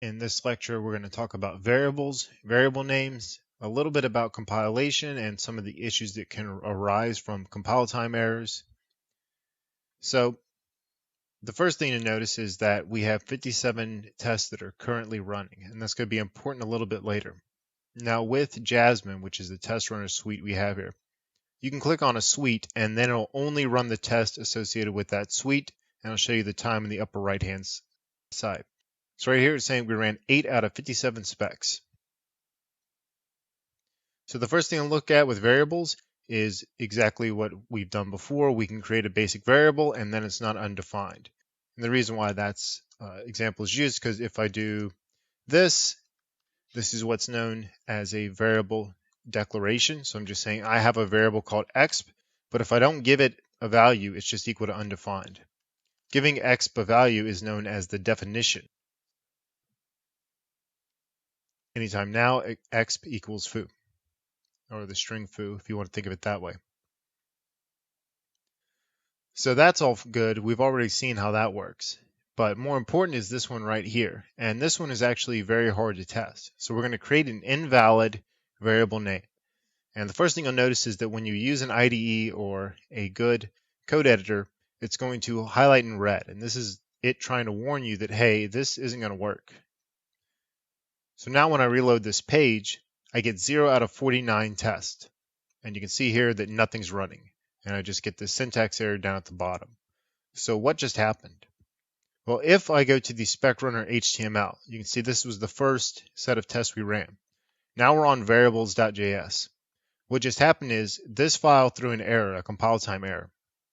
In this lecture, we're going to talk about variables, variable names, a little bit about compilation and some of the issues that can arise from compile time errors. So the first thing to notice is that we have 57 tests that are currently running, and that's going to be important a little bit later. Now with Jasmine, which is the test runner suite we have here, you can click on a suite and then it'll only run the test associated with that suite, and I'll show you the time in the upper right hand side. So right here it's saying we ran 8 out of 57 specs. So the first thing to look at with variables is exactly what we've done before. We can create a basic variable and then it's not undefined. And the reason why that's example is used because if I do this is what's known as a variable declaration. So I'm just saying I have a variable called exp, but if I don't give it a value, it's just equal to undefined. Giving exp a value is known as the definition. Anytime now, exp equals foo, or the string foo, if you want to think of it that way. So that's all good. We've already seen how that works. But more important is this one right here. And this one is actually very hard to test. So we're going to create an invalid variable name. And the first thing you'll notice is that when you use an IDE or a good code editor, it's going to highlight in red. And this is it trying to warn you that, hey, this isn't going to work. So now when I reload this page, I get 0 out of 49 tests. And you can see here that nothing's running. And I just get this syntax error down at the bottom. So what just happened? Well, if I go to the spec runner HTML, you can see this was the first set of tests we ran. Now we're on variables.js. What just happened is this file threw an error, a compile time error.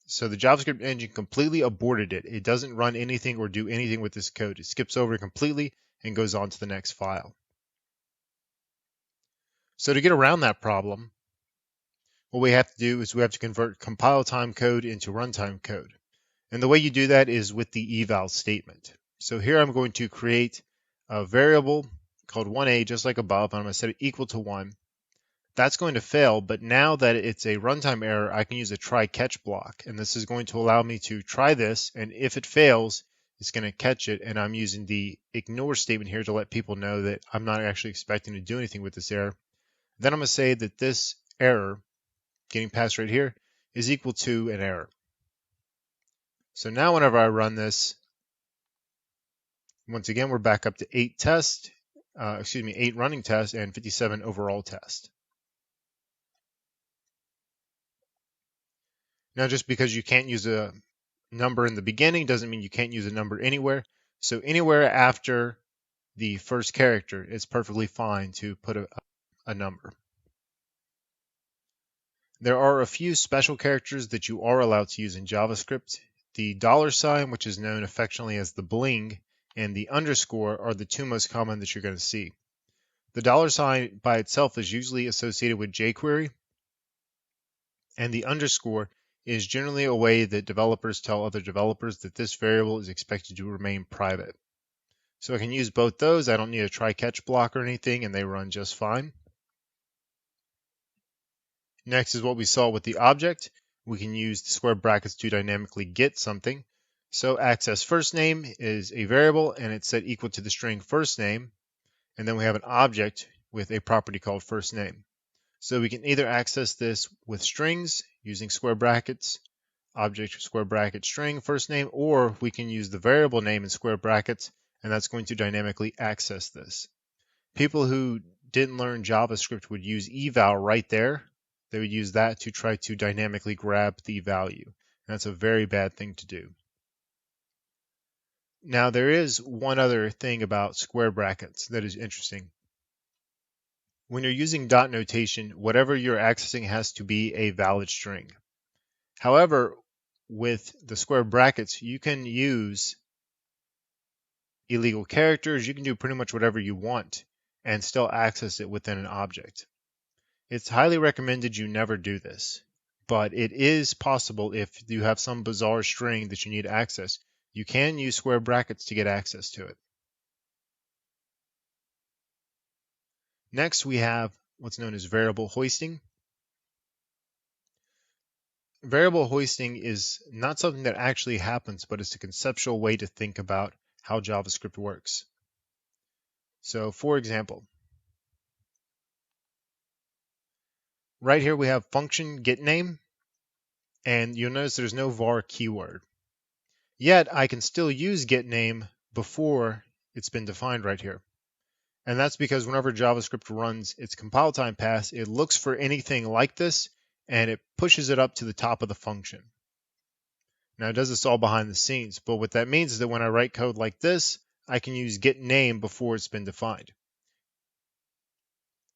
So the JavaScript engine completely aborted it. It doesn't run anything or do anything with this code. It skips over it completely and goes on to the next file. So to get around that problem, what we have to do is we have to convert compile time code into runtime code. And the way you do that is with the eval statement. So here I'm going to create a variable called 1a just like above, and I'm going to set it equal to 1. That's going to fail, but now that it's a runtime error, I can use a try catch block. And this is going to allow me to try this, and if it fails, it's going to catch it. And I'm using the ignore statement here to let people know that I'm not actually expecting to do anything with this error. Then I'm going to say that this error, getting passed right here, is equal to an error. So now whenever I run this, once again, we're back up to 8 running tests and 57 overall tests. Now, just because you can't use a number in the beginning doesn't mean you can't use a number anywhere. So anywhere after the first character, it's perfectly fine to put a number. There are a few special characters that you are allowed to use in JavaScript. The $, which is known affectionately as the bling, and the underscore are the two most common that you're going to see. The $, by itself is usually associated with jQuery, and the underscore is generally a way that developers tell other developers that this variable is expected to remain private. So I can use both those. I don't need a try-catch block or anything, and they run just fine. Next is what we saw with the object. We can use the square brackets to dynamically get something. So access first name is a variable, and it's set equal to the string first name. And then we have an object with a property called first name. So we can either access this with strings using square brackets, object square bracket string first name, or we can use the variable name in square brackets, and that's going to dynamically access this. People who didn't learn JavaScript would use eval right there. They would use that to try to dynamically grab the value. And that's a very bad thing to do. Now there is one other thing about square brackets that is interesting. When you're using dot notation, whatever you're accessing has to be a valid string. However, with the square brackets, you can use illegal characters. You can do pretty much whatever you want and still access it within an object. It's highly recommended you never do this, but it is possible if you have some bizarre string that you need access. You can use square brackets to get access to it. Next, we have what's known as variable hoisting. Variable hoisting is not something that actually happens, but it's a conceptual way to think about how JavaScript works. So for example, right here we have function getName, and you'll notice there's no var keyword. Yet I can still use getName before it's been defined right here. And that's because whenever JavaScript runs its compile time pass, it looks for anything like this and it pushes it up to the top of the function. Now it does this all behind the scenes, but what that means is that when I write code like this, I can use getName before it's been defined.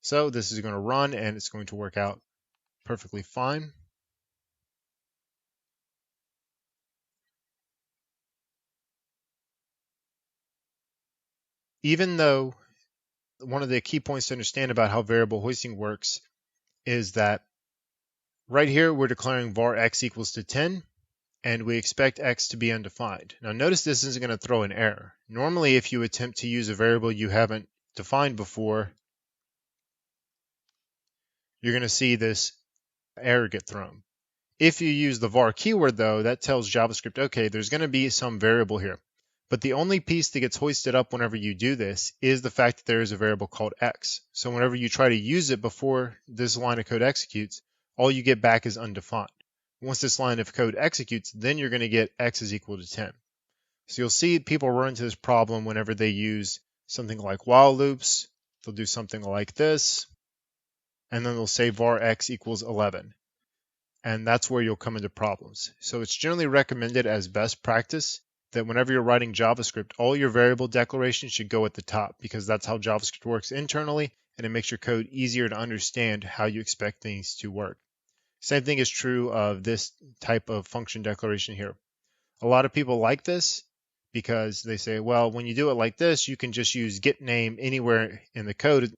So this is going to run and it's going to work out perfectly fine. Even though one of the key points to understand about how variable hoisting works is that right here we're declaring var x equals to 10 and we expect x to be undefined. Now notice this isn't going to throw an error. Normally if you attempt to use a variable you haven't defined before, you're going to see this error get thrown. If you use the var keyword though, that tells JavaScript, okay, there's going to be some variable here. But the only piece that gets hoisted up whenever you do this is the fact that there is a variable called x. So whenever you try to use it before this line of code executes, all you get back is undefined. Once this line of code executes, then you're going to get x is equal to 10. So you'll see people run into this problem whenever they use something like while loops. They'll do something like this, and then they'll say var x equals 11. And that's where you'll come into problems. So it's generally recommended as best practice that whenever you're writing JavaScript, all your variable declarations should go at the top because that's how JavaScript works internally, and it makes your code easier to understand how you expect things to work. Same thing is true of this type of function declaration here. A lot of people like this because they say, well, when you do it like this, you can just use getName anywhere in the code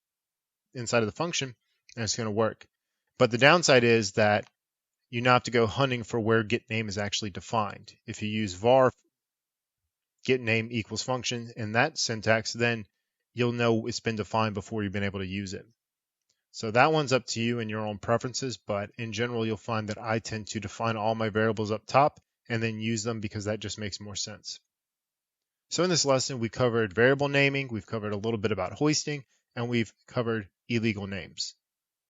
inside of the function, and it's going to work. But the downside is that you now have to go hunting for where getName is actually defined. If you use var getName equals function in that syntax, then you'll know it's been defined before you've been able to use it. So that one's up to you and your own preferences, but in general, you'll find that I tend to define all my variables up top and then use them because that just makes more sense. So in this lesson, we covered variable naming, we've covered a little bit about hoisting, and we've covered illegal names.